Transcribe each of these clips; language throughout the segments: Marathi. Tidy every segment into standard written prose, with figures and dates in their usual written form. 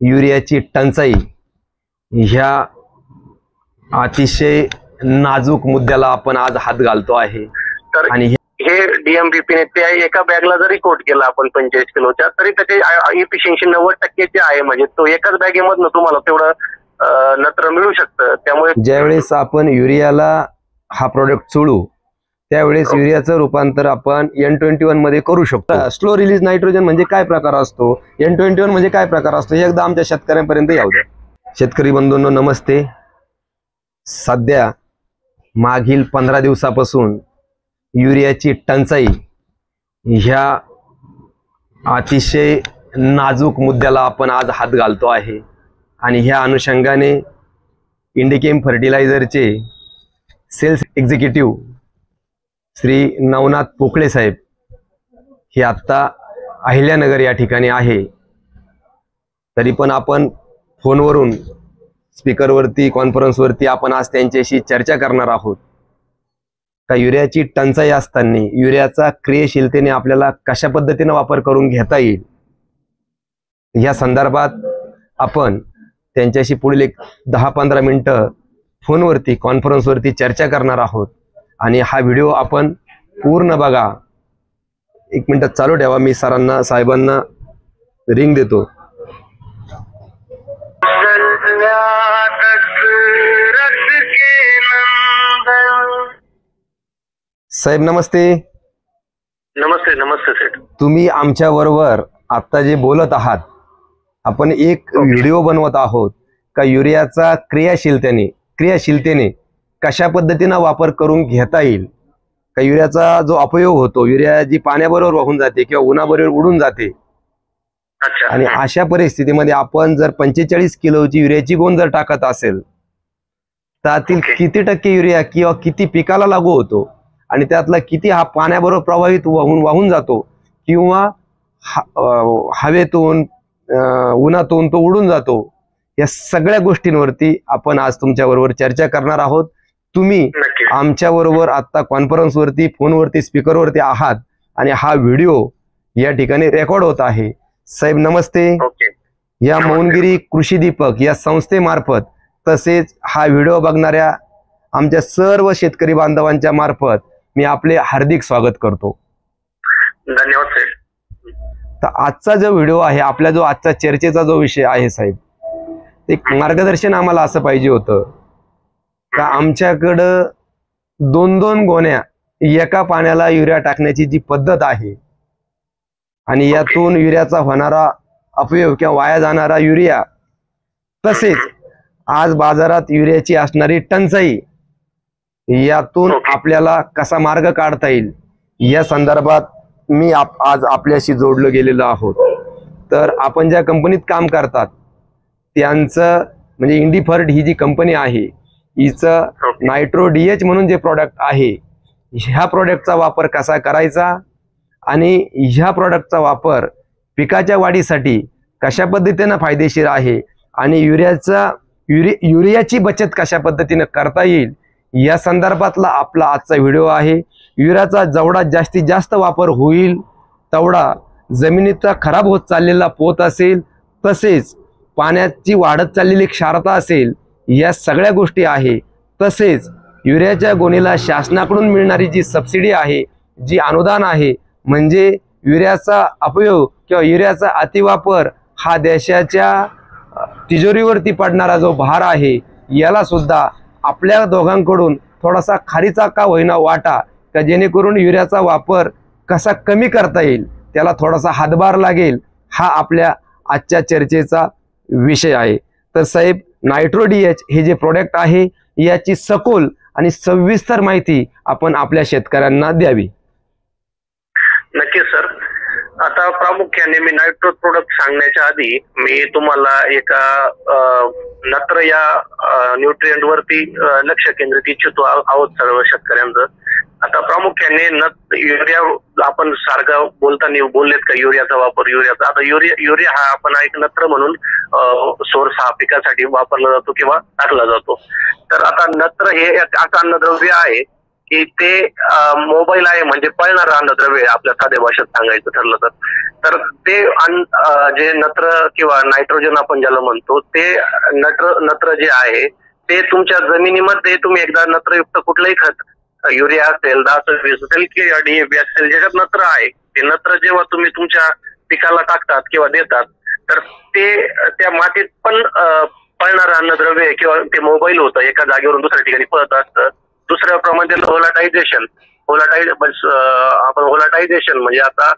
युरियाची टंचाई ह्या अतिशय नाजूक मुद्द्याला आपण आज हात घालतो आहे। आणि हे DMBP ने त्या एका बॅगला जरी कोट केला आपण 45 किलोच्या तरी त्याची इफिशियन्सी 90% आहे। म्हणजे तो एकाच बॅगेमधून तुम्हाला तेवढं नत्र मिळू शकतं। त्यामुळे ज्यावेळेस आपण युरियाला हा प्रोडक्ट सोडू त्यावेळेस युरियाचं रूपांतर आपण N21 मध्ये करू शकतो। स्लो रिलीज नायट्रोजन म्हणजे काय प्रकार असतो, N21 म्हणजे काय प्रकार असतो हे एकदा आमच्या शेतकऱ्यांपर्यंत येऊ द्या। शेतकरी बंधूंनो नमस्ते। सध्या मागील 15 दिवसापासून युरियाची टंचाई ह्या अतिशय नाजूक मुद्द्याला आपण आज हात घालतो आहे। आणि ह्या अनुषंगाने इंडिकेम फर्टिलायझरचे सेल्स एक्झिक्युटिव्ह श्री नवनाथ पोकळे साहेब हे आत्ता अहिल्यानगर या ठिकाणी आहे। तरी पण आपण फोनवरून स्पीकरवरती कॉन्फरन्सवरती आपण आज त्यांच्याशी चर्चा करणार आहोत का युरियाची टंचाई असताना युरियाचा क्रियाशीलतेने आपल्याला कशा पद्धतीने वापर करून घेता येईल या संदर्भात आपण त्यांच्याशी पुढील 10-15 मिनिटं फोनवरती कॉन्फरन्सवरती चर्चा करणार आहोत। आणि हा व्हिडिओ आपण पूर्ण बघा। 1 मिनिट चालू ठेवा, मी सरांना साहेबांना रिंग देतो। साहेब नमस्ते। नमस्ते नमस्ते सेठ। तुम्ही आमच्या बरोबर आता जे बोलत आहात आपण एक व्हिडिओ बनवत आहोत का युरियाचा क्रियाशीलतेने कशा पद्धतीने वापर करून घेता येईल का युरियाचा जो अपयोग होतो, युरिया जी पाण्याबरोबर वाहून जाते किंवा उन्हाबरोबर उडून जाते। आणि अशा परिस्थितीमध्ये आपण जर 45 किलोची युरियाची गोण जर टाकत असेल त्यातील किती टक्के युरिया किंवा किती पिकाला लागू होतो आणि त्यातला किती हा पाण्याबरोबर प्रवाहित वाहून जातो किंवा हवेतून उन्हातून तो उडून जातो, या सगळ्या गोष्टींवरती आपण आज तुमच्या बरोबर चर्चा करणार आहोत। तुम्ही आमच्या बरोबर आता कॉन्फरन्सवरती फोनवरती स्पीकरवरती आहात आणि हा व्हिडिओ या ठिकाणी रेकॉर्ड होत आहे। साहेब नमस्ते। या मौनगिरी कृषी दीपक या संस्थेमार्फत तसेच हा व्हिडिओ बघणाऱ्या आमच्या सर्व शेतकरी बांधवांच्या मार्फत मी आपले हार्दिक स्वागत करतो। धन्यवाद साहेब। तर आजचा जो व्हिडिओ आहे, आपला जो आजचा चर्चेचा जो विषय आहे साहेब, एक मार्गदर्शन आम्हाला असं पाहिजे होतं का आमच्याकडं 2-2 गोण्या एका पाण्याला युरिया टाकण्याची जी पद्धत आहे आणि यातून युरियाचा होणारा अपयोग किंवा वाया जाणारा युरिया, तसेच आज बाजारात युरियाची असणारी टंचाई, यातून आपल्याला कसा मार्ग काढता येईल या संदर्भात मी आज आपल्याशी जोडलो गेलेलो आहोत। तर आपण ज्या कंपनीत काम करतात त्यांचं म्हणजे इंडिफर्ट ही जी कंपनी आहे हिचं नायट्रो DH म्हणून जे प्रोडक्ट आहे ह्या प्रोडक्टचा वापर कसा करायचा आणि ह्या प्रोडक्टचा वापर पिकाच्या वाढीसाठी कशा पद्धतीने फायदेशीर आहे आणि युरियाची बचत कशा पद्धतीने करता येईल या संदर्भातला आपला आजचा व्हिडिओ आहे। युरियाचा जेवढा जास्तीत जास्त वापर होईल तेवढा जमिनीचा खराब होत चाललेला पोत असेल, तसेच पाण्याची वाढत चाललेली क्षारता असेल, या सगळ्या गोष्टी आहे। तसेच युरियाच्या गोणीला शासनाकडून मिळणारी जी सबसिडी आहे, जी अनुदान आहे, म्हणजे युरियाचा अपयोग किंवा युरियाचा अतिवापर हा देशाच्या तिजोरीवरती पडणारा जो भार आहे याला सुद्धा आपल्या दोघांकडून थोडासा खारीचा का होईना वाटा का जेणेकरून युरियाचा वापर कसा कमी करता येईल त्याला थोडासा हातभार लागेल, हा आपल्या आजच्या चर्चेचा विषय आहे। तर साहेब नायट्रो DH हे जे प्रोडक्ट आहे याची सखोल आणि सविस्तर माहिती आपण आपल्या शेतकऱ्यांना द्यावी। नक्कीच सर। आता प्रामुख्याने मी नायट्रो प्रोडक्ट सांगण्याच्या आधी मी तुम्हाला एका नत्र या न्यूट्रिएंट वरती लक्ष केंद्रित इच्छितो आहोत सर्व शेतकऱ्यांचं। आता प्रामुख्याने युरिया आपण सारखं बोलताना बोललेत का युरियाचा वापर, युरियाचा आता युरिया हा आपण एक नत्र म्हणून सोर्स हा पिकासाठी वापरला जातो किंवा टाकला जातो। तर आता नत्र हे एक असं अन्नद्रव्य आहे की ते मोबाईल आहे म्हणजे पळणारं अन्नद्रव्य आपल्या साध्या भाषेत सांगायचं ठरलं तर ते जे नत्र किंवा नायट्रोजन आपण ज्याला म्हणतो ते नत्र जे आहे ते तुमच्या जमिनीमध्ये तुम्ही एकदा नत्रयुक्त कुठलंही खत युरिया असेल 10-20 असेल किंवा DAP असेल ज्याच्यात नत्र आहे ते नत्र जेव्हा तुम्ही तुमच्या पिकाला टाकतात किंवा देतात तर ते त्या मातीत पण पळणारं अन्नद्रव्य किंवा ते मोबाईल होतं एका जागेवरून दुसऱ्या ठिकाणी पळत असतं. दुसऱ्या प्रमाणे होलाटायझेशन आपण होलाटायझेशन म्हणजे आता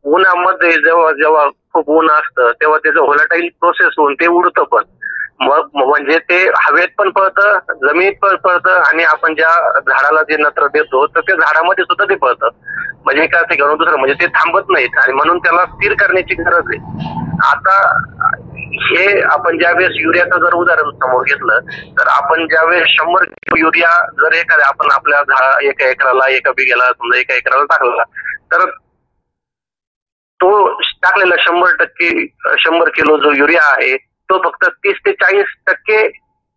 उन्हामध्ये जेव्हा खूप ऊन असतं तेव्हा त्याचं होलाटाईल प्रोसेस होऊन ते उडतं पण मग म्हणजे ते हवेत पण पळतं जमिनीत पण पळतं आणि आपण ज्या झाडाला जे नत्र देतो तर त्या झाडामध्ये सुद्धा ते पळतं म्हणजे एका ठिकाणून दुसरं म्हणजे ते थांबत नाहीत आणि म्हणून त्याला स्थिर करण्याची गरज आहे. आता हे आपण ज्यावेळेस युरियाचं जर उदाहरण समोर घेतलं तर आपण ज्यावेळेस 100 किलो युरिया जर एखाद्या आपण आपल्या एका एकराला एका बिघेला समजा एका एकराला टाकला तर तो टाकलेला 100 किलो जो युरिया आहे तो फक्त 30 ते 40%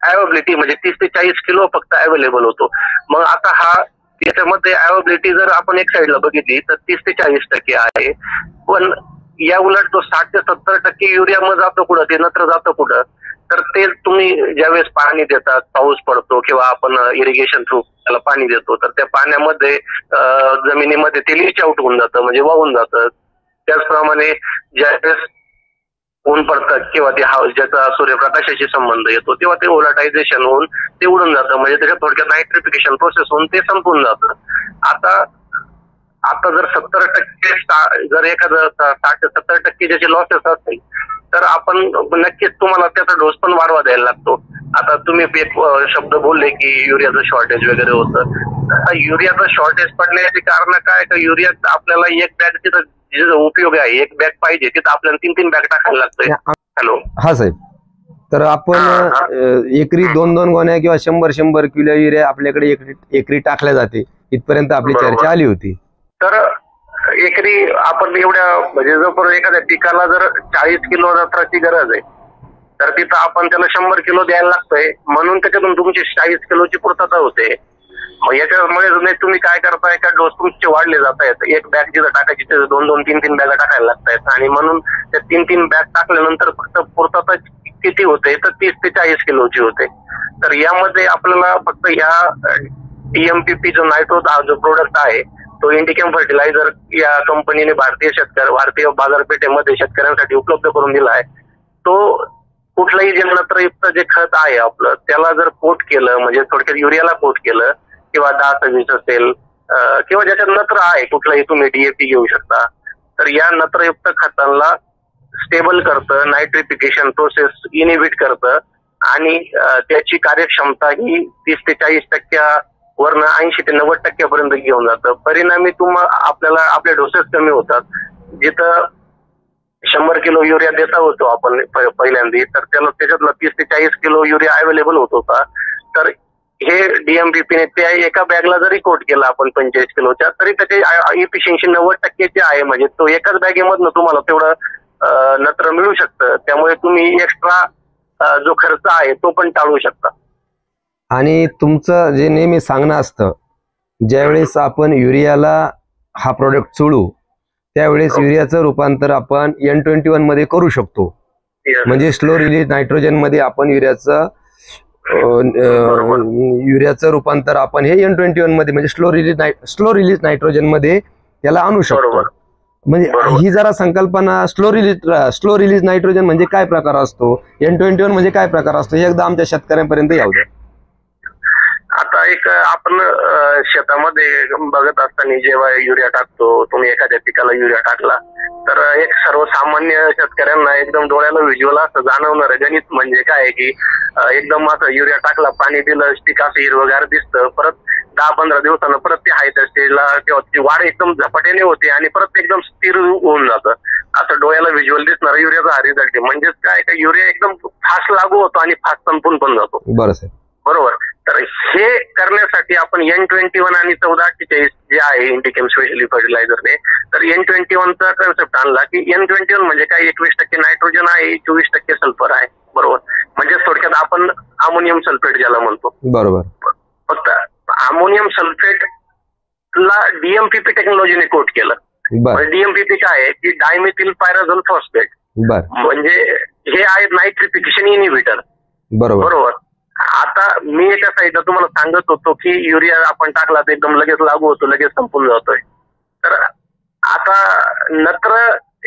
अवेलेबिलिटी म्हणजे 30 ते 40 किलो फक्त अवेलेबल होतो. मग आता हा याच्यामध्ये अवेलेबिलिटी जर आपण एक साईडला बघितली तर 30 ते 40% आहे पण या उलट तो 60 ते 70% युरिया मग जातो कुठं ते नत्र जातं कुठं तर ते तुम्ही ज्यावेळेस पाणी देतात पाऊस पडतो किंवा आपण इरिगेशन थ्रू त्याला पाणी देतो तर त्या पाण्यामध्ये जमिनीमध्ये ते लीच आउट होऊन जातं म्हणजे वाहून जातं. त्याचप्रमाणे ज्यावेळेस ऊन पडतात किंवा ते ज्याचा सूर्यप्रकाशाशी संबंध येतो तेव्हा ते ओलाटायझेशन होऊन ते उडून जातं म्हणजे त्याच्या थोडक्यात नायट्रिफिकेशन प्रोसेस होऊन ते संपून जातं. आता जर 70% जर एखादं 60 ते 70% ज्याचे लॉसेस असतील तर आपण नक्कीच तुम्हाला त्याचा डोस पण वाढवा द्यायला लागतो. आता तुम्ही एक शब्द बोलले की युरियाचं शॉर्टेज वगैरे होतं. युरियाचं शॉर्टेज पडण्याची कारण काय तर युरिया आपल्याला एक बॅग तिथं जिथं उपयोग आहे एक बॅग पाहिजे तिथं आपल्याला 3-3 बॅग टाकायला लागतंय. हॅलो हा साहेब तर आपण एकरी 2-2 गोण्या किंवा 100 किलो युरिया आपल्याकडे एकरी टाकल्या जाते इथपर्यंत आपली चर्चा आली होती. तर एकरी आपण एवढ्या म्हणजे जर एखाद्या पिकाला जर 40 किलो नत्राची गरज आहे तर तिथं आपण त्याला 100 किलो द्यायला लागतंय म्हणून त्याच्यातून तुमची 40 किलोची पूर्तता होते. मग याच्यामुळे तुम्ही काय करताय का डोस तुमचे वाढले जात आहेत एक बॅग जिथं टाकायची तिथं 2-2, 3-3 बॅगा टाकायला लागतायत आणि म्हणून त्या 3-3 बॅग टाकल्यानंतर फक्त पूर्तता किती होते तर 30 ते 40 किलोची होते. तर यामध्ये आपल्याला फक्त या TMPP जो नायट्रो जो प्रोडक्ट आहे तो इंडिकेम फर्टिलायझर या कंपनीने भारतीय बाजारपेठेमध्ये शेतकऱ्यांसाठी उपलब्ध करून दिला आहे. तो कुठलंही जे नत्रयुक्त जे खत आहे आपलं त्याला जर कोट केलं म्हणजे थोडक्यात युरियाला कोट केलं किंवा 10-20 असेल किंवा ज्याच्यात नत्र आहे कुठलाही तुम्ही DAP घेऊ शकता तर या नत्रयुक्त खतांना स्टेबल करतं नायट्रिफिकेशन प्रोसेस इनिबिट करतं आणि त्याची कार्यक्षमता ही 30 ते 40% वरनं 80 ते 90% पर्यंत घेऊन जातं. परिणामी आपल्याला आपले डोसेस कमी होतात. जिथं 100 किलो युरिया देता होतो आपण पहिल्यांदा तर त्याच्यातला 30 ते 40 किलो युरिया अवेलेबल होत होता तर हे DMPP ने त्या एका बॅगला जरी कोट केला आपण 45 किलोच्या तरी त्याची इफिशियन्सी 90% आहे म्हणजे तो एकाच बॅगेमधनं तुम्हाला तेवढं नत्र मिळू शकतं. त्यामुळे तुम्ही एक्स्ट्रा जो खर्च आहे तो पण टाळू शकता. आणि तुमचं जे नेहमी सांगणं असतं ज्यावेळेस आपण युरियाला हा प्रोडक्ट सोडू त्यावेळेस युरियाचं रूपांतर आपण N21 मध्ये करू शकतो म्हणजे स्लो रिलीज नायट्रोजन मध्ये आपण युरियाचं रूपांतर आपण हे N21 मध्ये म्हणजे स्लो रिलीज नायट्रोजन मध्ये त्याला आणू शकतो. म्हणजे ही जरा संकल्पना स्लो रिलीज नायट्रोजन म्हणजे काय प्रकार असतो N21 म्हणजे काय प्रकार असतो हे एकदा आमच्या शेतकऱ्यांपर्यंत येऊ द्या. आता एक आपण शेतामध्ये बघत असताना जेव्हा युरिया टाकतो तुम्ही एखाद्या पिकाला युरिया टाकला तर एक सर्वसामान्य शेतकऱ्यांना एकदम डोळ्याला व्हिज्युअल असं जाणवणार गणित म्हणजे काय की एकदम असं युरिया टाकला पाणी दिलं पीक असं हिरवगार दिसतं परत 10-15 दिवसानं परत ते हाय त्या स्टेजला किंवा ती वाढ एकदम झपाट्याने होते आणि परत एकदम स्थिर होऊन जातं असं डोळ्याला व्हिज्युअल दिसणार युरियाचा हा रिझल्ट आहे. म्हणजेच काय का युरिया एकदम फास्ट लागू होतो आणि फास्ट संपून पण जातो. बरोबर. तर हे करण्यासाठी आपण N21 आणि 1448 जे आहे इंडिकेम स्पेशली फर्टिलायझरने तर N21 चा कन्सेप्ट आणला की N21 म्हणजे काय 21% नायट्रोजन आहे 24% सल्फर आहे. बरोबर म्हणजे थोडक्यात आपण अमोनियम सल्फेट ज्याला म्हणतो. बरोबर. फक्त अमोनियम सल्फेट ला डीएमपीपी टेक्नॉलॉजीने कोट केलं. बर डीएमपीपी काय आहे की डायमिथिल पायराझोल फॉस्फेट, बर म्हणजे हे आहेत नायट्रिफिकेशन इनिव्हिटर. बरोबर बरोबर. आता मी एका साईडला तुम्हाला सांगत होतो की युरिया आपण टाकला तर एकदम लगेच लागू होतो, लगेच संपून जातोय. तर आता नत्र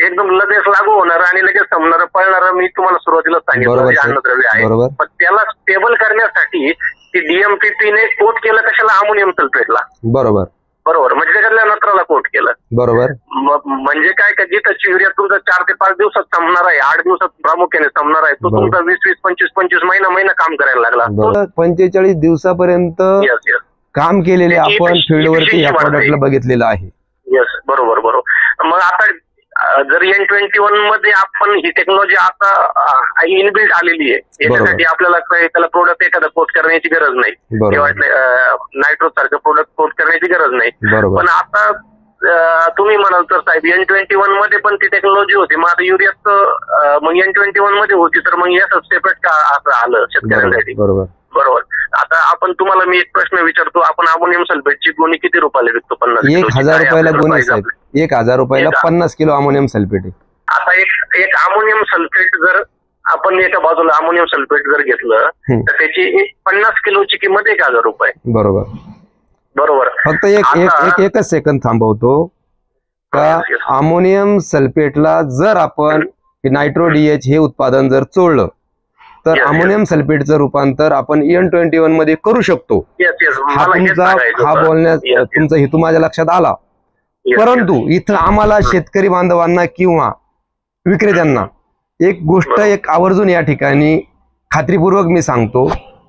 एकदम लगेच लागू होणार आणि लगेच संपणार पळणार, मी तुम्हाला सुरुवातीला सांगितलं जे अन्नद्रव्य आहे, पण त्याला स्टेबल करण्यासाठी डीएमपीपी ने कोट केलं कशाला, अमोनियम सल्फेटला. बरोबर बरोबर, म्हणजे त्याच्यातल्या नत्राला कोट केलं. बरोबर. म्हणजे काय का जिथं युरिया तुमचा 4 ते 5 दिवसात संपणार आहे, 8 दिवसात प्रामुख्याने संपणार आहे, तो तुमचा 20-20, 25-25 महिना काम करायला लागला. 45 दिवसापर्यंत काम केलेले आपण फील्डवरती या प्रॉडक्टला बघितलेलं आहे. येस, बरोबर बरोबर. मग आता जर N21 मध्ये आपण ही टेक्नॉलॉजी आता इनबिल्ट आलेली आहे, याच्यासाठी आपल्याला त्याला प्रोडक्ट एखादा कोट करण्याची गरज नाही किंवा नायट्रो सारखं प्रोडक्ट कोट करण्याची गरज नाही. पण आता तुम्ही म्हणाल तर साहेब N21 मध्ये पण ती टेक्नॉलॉजी होती, मग आता युरियाचं मग N21 मध्ये होती, तर मग याचं सेपरेट का असं आलं शेतकऱ्यांसाठी. बरोबर. आता आपण तुम्हाला मी एक प्रश्न विचारतो, आपण अमोनियम सल्फेटची गोणी किती रुपयाला विकतो? 1000 रुपयाला गोणी साहेब. 1000 रुपयाला 50 किलो अमोनियम सल्फेट आहे. आता एक अमोनियम सल्फेट जर आपण एका बाजूला अमोनियम सल्फेट जर घेतलं तर त्याची 50 किलोची किंमत 1000 रुपये. बरोबर बरोबर. फक्त एकच सेकंद थांबवतो का अमोनियम सल्फेटला जर आपण नायट्रो डीएच हे उत्पादन जर चोळलं तर अमोनियम सल्फेटचं रूपांतर आपण N21 मध्ये करू शकतो. हा बोलण्यात तुमचा हेतू माझ्या लक्षात आला. परंतु इथं आम्हाला शेतकरी बांधवांना किंवा विक्रेत्यांना एक गोष्ट एक आवर्जून या ठिकाणी खात्रीपूर्वक मी सांगतो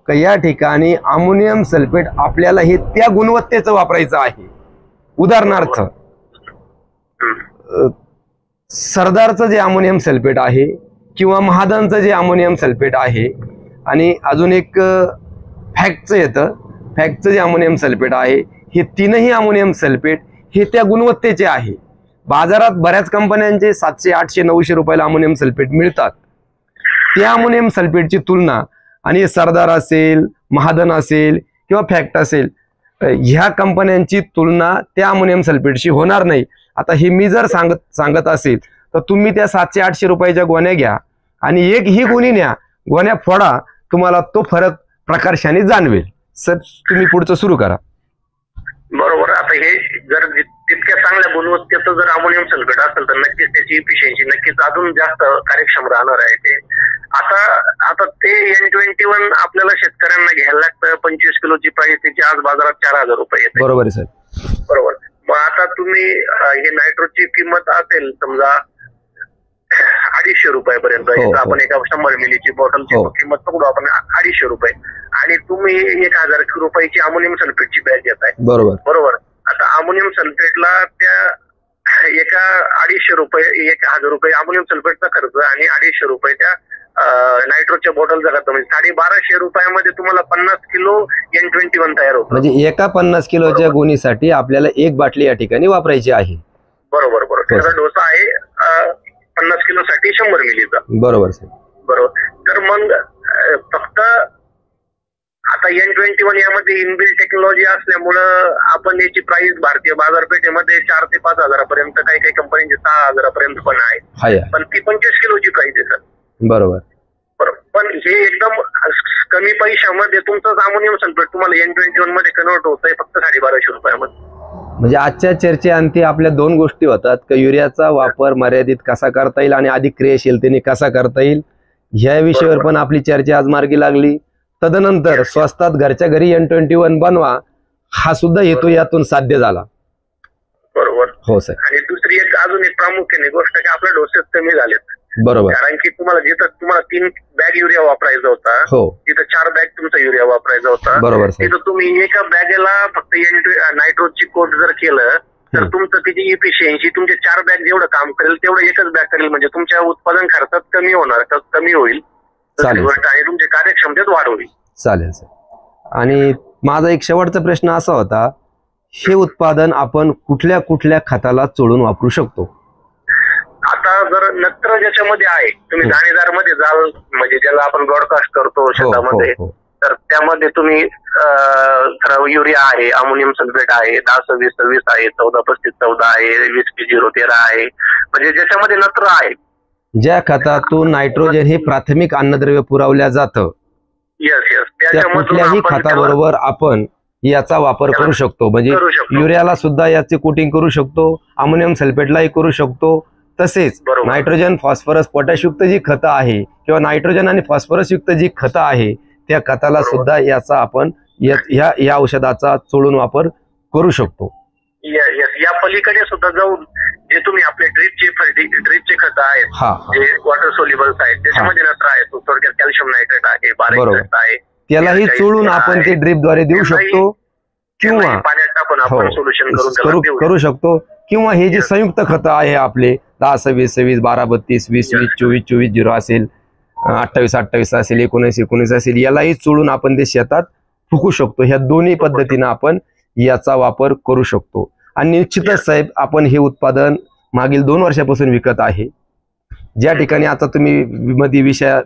की या ठिकाणी अमोनियम सल्फेट आपल्याला हे त्या गुणवत्तेचं वापरायचं आहे. उदाहरणार्थ सरदारचं जे अमोनियम सल्फेट आहे किंवा महादनचं जे अमोनियम सल्फेट आहे आणि अजून एक फॅक्टचं येतं, फॅक्टचं जे अमोनियम सल्फेट आहे, हे तीनही अमोनियम सल्फेट हे त्या गुणवत्तेचे आहे. बाजारात बऱ्याच कंपन्यांचे 700, 800, 900 रुपयाला अमोनियम सल्फेट मिळतात. त्या अमोनियम सल्फेटची तुलना आणि सरदार असेल, महादन असेल किंवा फॅक्ट असेल, ह्या कंपन्यांची तुलना त्या अमोनियम सल्फेटशी होणार नाही. आता हे मी जर सांगत असेल तर तुम्ही त्या 700-800 रुपयाच्या गोण्या घ्या आणि एक ही गोणी न्या, गोण्या फोडा, तुम्हाला तो फरक प्रकर्षाने जाणवेल. सर तुम्ही पुढचं सुरू करा. बरोबर. आता हे जर तितक्या चांगल्या गुणवत्तेचं जर अमोनियम सल्फेट असेल तर नक्कीच त्याची इफिशियन्सी नक्कीच अजून जास्त कार्यक्षम राहणार आहे. ते आता ते N21 आपल्याला शेतकऱ्यांना घ्यायला लागतं. 25 किलोची प्राइस त्याची आज बाजारात 4000 रुपये येते. बरोबर आहे सर. बरोबर. मग आता तुम्ही हे नायट्रोची किंमत असेल समजा 250 रुपयापर्यंत, आपण एका 100 मिलीची बॉटलची किंमत पकडू आपण 250 रुपये, आणि तुम्ही 1000 रुपयाची अमोनियम सल्फेटची बॅग घेताय. बरोबर. आता अमोनियम सल्फेटला त्या एका 250 रुपये 1000 रुपये अमोनियम सल्फेटचा खर्च आणि 250 रुपये त्या नायट्रोच्या बॉटलचा खर्च, म्हणजे 1250 रुपयामध्ये तुम्हाला 50 किलो N21 तयार होतं. म्हणजे एका 50 किलोच्या गोणीसाठी आपल्याला एक बाटली या ठिकाणी वापरायची आहे. बरोबर. त्याचा डोसा आहे 50 किलो साठी 100 मिलीचा. बरोबर सर. बरोबर. तर मग फक्त आता N21 यामध्ये इनबिल्ट टेक्नॉलॉजी असल्यामुळं आपण याची प्राइस भारतीय बाजारपेठेमध्ये 4 ते 5 हजारापर्यंत, काही कंपनीची 6 हजारापर्यंत पण आहे, पण ती 25 किलोची प्राइस आहे सर. बरोबर. पण हे एकदम कमी पैशामध्ये तुमचं अमोनियम सल्फेट तुम्हाला N21 मध्ये कन्वर्ट होतंय फक्त 1250 रुपयामध्ये. म्हणजे आजच्या चर्चेअंती आपल्या दोन गोष्टी होतात की युरियाचा वापर मर्यादित कसा करता येईल आणि अधिक क्रियाशीलतेने कसा करता येईल, ह्या विषयावर पण आपली चर्चा आज मार्गी लागली. तदनंतर स्वस्तात घरच्या घरी N21 बनवा हा सुद्धा हेतू यातून साध्य झाला. बरोबर. हो सर. आणि दुसरी एक अजून एक प्रामुख्याने गोष्ट की आपल्या डोसेस कमी झालेत. बरोबर. कारण की तुम्हाला जिथं तुम्हाला 3 बॅग युरिया वापरायचा होता, तिथं 4 बॅग तुमचा युरिया वापरायचा होता. बरोबर. तिथं तुम्ही एका बॅगेला फक्त नायट्रोची कोट जर केलं तर तुमचं त्याची इफिशियन्सी तुमचे 4 बॅग जेवढं काम करेल तेवढं एकच बॅग करेल, म्हणजे तुमच्या उत्पादन खर्चात कमी होईल आणि तुमच्या कार्यक्षमतेत वाढ होईल. चालेल सर. आणि माझा एक शेवटचा प्रश्न असा होता, हे उत्पादन आपण कुठल्या कुठल्या खताला चोळून वापरू शकतो? आता जर नत्र ज्याच्यामध्ये आहे, तुम्ही दाणेदार मध्ये जाल, म्हणजे ज्याला आपण ब्रॉडकास्ट करतो शेतामध्ये, तर त्यामध्ये तुम्ही युरिया आहे, अमोनियम सल्फेट आहे, 10-26-26 आहे, 14-35-14 आहे, 20-0-13 आहे, म्हणजे ज्याच्यामध्ये नत्र आहे. ज्या खतातून नायट्रोजन हे प्राथमिक अन्नद्रव्य पुरवल्या जातं त्या कुठल्याही खताबरोबर आपण याचा वापर करू शकतो. म्हणजे युरियाला सुद्धा याचे कोटिंग करू शकतो, अमोनियम सल्फेटलाही करू शकतो. तसेच नायट्रोजन, फॉस्फरस, पोटॅश युक्त जी खतं आहे किंवा नायट्रोजन आणि फॉस्फरस युक्त जी खतं आहे त्या खताला सुद्धा याचा आपण या औषधाचा चोळून वापर करू शकतो. या पलीकडे सुद्धा जाऊन जे तुम्ही आपले ड्रिपचे खत आहेत, जे वॉटर सोल्युबल्स आहेत, ज्याच्यामध्ये नत्र आहे, थोडक्यात कॅल्शियम नायट्रेट आहे, बाराइट आहे, त्यालाही चोळून आपण ते ड्रिपद्वारे देऊ शकतो किंवा पाण्यात टाकून आपण सोल्युशन करू शकतो. किंवा हे जे संयुक्त खतं आहे आपले 10-26-26, 12-32, 20-20, 24-24-0 असेल, 28-28 असेल, 19-19 असेल, यालाही चोळून आपण ते शेतात फुकू शकतो. ह्या दोन्ही पद्धतीने आपण याचा वापर करू शकतो. आणि निश्चितच साहेब आपण हे उत्पादन मागील 2 वर्षापासून विकत आहे. ज्या ठिकाणी आता तुम्ही मध्ये विषय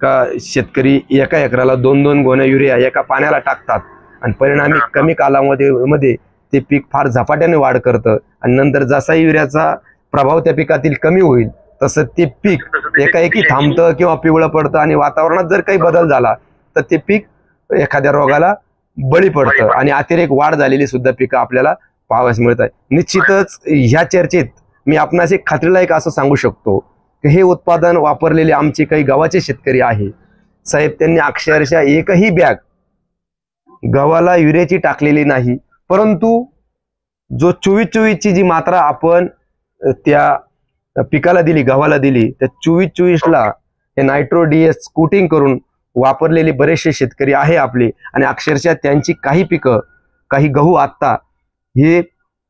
का शेतकरी एका एकराला 2-2 गोण्या युरिया एका पाण्याला टाकतात आणि परिणामी कमी कालावधीमध्ये ते पीक फार झपाट्याने वाढ करतं आणि नंतर जसा युरियाचा प्रभाव त्या पिकातील कमी होईल तसं ते पीक एकाएकी थांबतं किंवा पिवळं पडतं आणि वातावरणात जर काही बदल झाला तर ते पीक एखाद्या रोगाला बळी पडतं आणि अतिरेक वाढ झालेली सुद्धा पिकं आपल्याला पाहावयास मिळत आहे. निश्चितच ह्या चर्चेत मी आपणास एक खात्रीलायक असं सांगू शकतो की हे उत्पादन वापरलेले आमचे काही गावाचे शेतकरी आहे साहेब, त्यांनी अक्षरशः एकही बॅग गव्हाला युरियाची टाकलेली नाही. परंतु जो 24-24 जी मात्रा आपण त्या पिकाला दिली, गव्हाला दिली, त्या 24-24ला हे नायट्रो DS कोटिंग करून वापरलेले बरेचसे शेतकरी आहे आपले. आणि अक्षरशः त्यांची काही पिकं, काही गहू आत्ता हे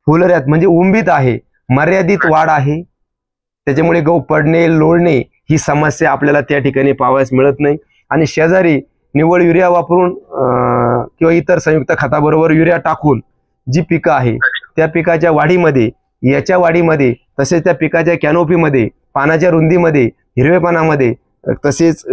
फुलऱ्यात म्हणजे उंबीत आहे, मर्यादित वाढ आहे. त्याच्यामुळे गहू पडणे, लोळणे ही समस्या आपल्याला त्या ठिकाणी पाहावयास मिळत नाही. आणि शेजारी निव्वळ युरिया वापरून किंवा इतर संयुक्त खताबरोबर युरिया टाकून जी पिकं आहे त्या पिकाच्या वाढीमध्ये, याच्या वाढीमध्ये, तसेच त्या पिकाच्या कॅनोपीमध्ये, पानाच्या रुंदीमध्ये, हिरवेपणामध्ये, तसेच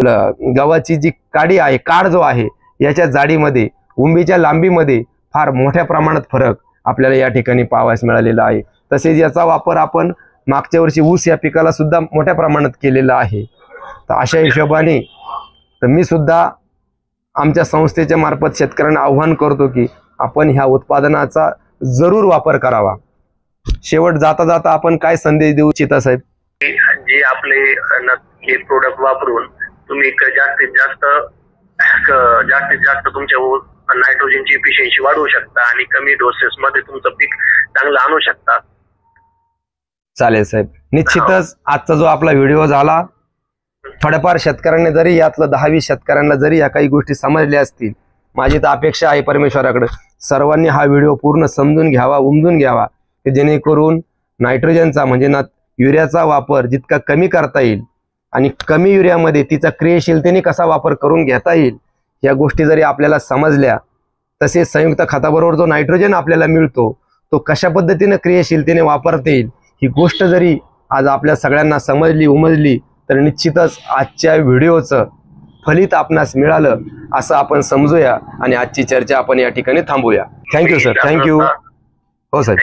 गव्हाची जी काडी आहे, काड जो आहे याच्या जाडीमध्ये, उंबीच्या लांबीमध्ये फार मोठ्या प्रमाणात फरक आपल्याला या ठिकाणी पाहावयास मिळालेला आहे. तसेच याचा वापर आपण मागच्या वर्षी ऊस या पिकाला सुद्धा मोठ्या प्रमाणात केलेला आहे. तर अशा हिशोबाने तर मी सुद्धा आमच्या संस्थेच्या मार्फत शेतकऱ्यांना आव्हान करतो की आपण ह्या उत्पादनाचा जरूर वापर करावा. शेवट जाता जाता आपण काय संदेश देऊ इच्छिता साहेब? जे आपले हे प्रोडक्ट वापरून तुम्ही जास्तीत जास्त तुमच्या नायट्रोजनची एफिशियन्सी वाढवू शकता आणि कमी डोसेस मध्ये तुमचं पीक चांगलं आणू शकता. चालेल साहेब, निश्चितच आजचा जो आपला व्हिडिओ झाला, थोड्याफार शेतकऱ्यांनी जरी यातलं 10-20 शेतकऱ्यांना जरी या काही गोष्टी समजल्या असतील, माझी तर अपेक्षा आहे परमेश्वराकडे सर्वांनी हा व्हिडिओ पूर्ण समजून घ्यावा, उमजून घ्यावा, की जेणेकरून नायट्रोजनचा म्हणजे युरियाचा वापर जितका कमी करता येईल आणि कमी युरियामध्ये तिचा क्रियाशीलतेने कसा वापर करून घेता येईल या गोष्टी जरी आपल्याला समजल्या, तसेच संयुक्त खताबरोबर जो नायट्रोजन आपल्याला मिळतो तो कशा पद्धतीने क्रियाशीलतेने वापरता येईल ही गोष्ट जरी आज आपल्या सगळ्यांना समजली, उमजली, तर निश्चितच आजच्या व्हिडिओचं फलित आपणास मिळालं असं आपण समजूया आणि आजची चर्चा आपण या ठिकाणी थांबूया. Thank you sir, thank you. हो साहेब.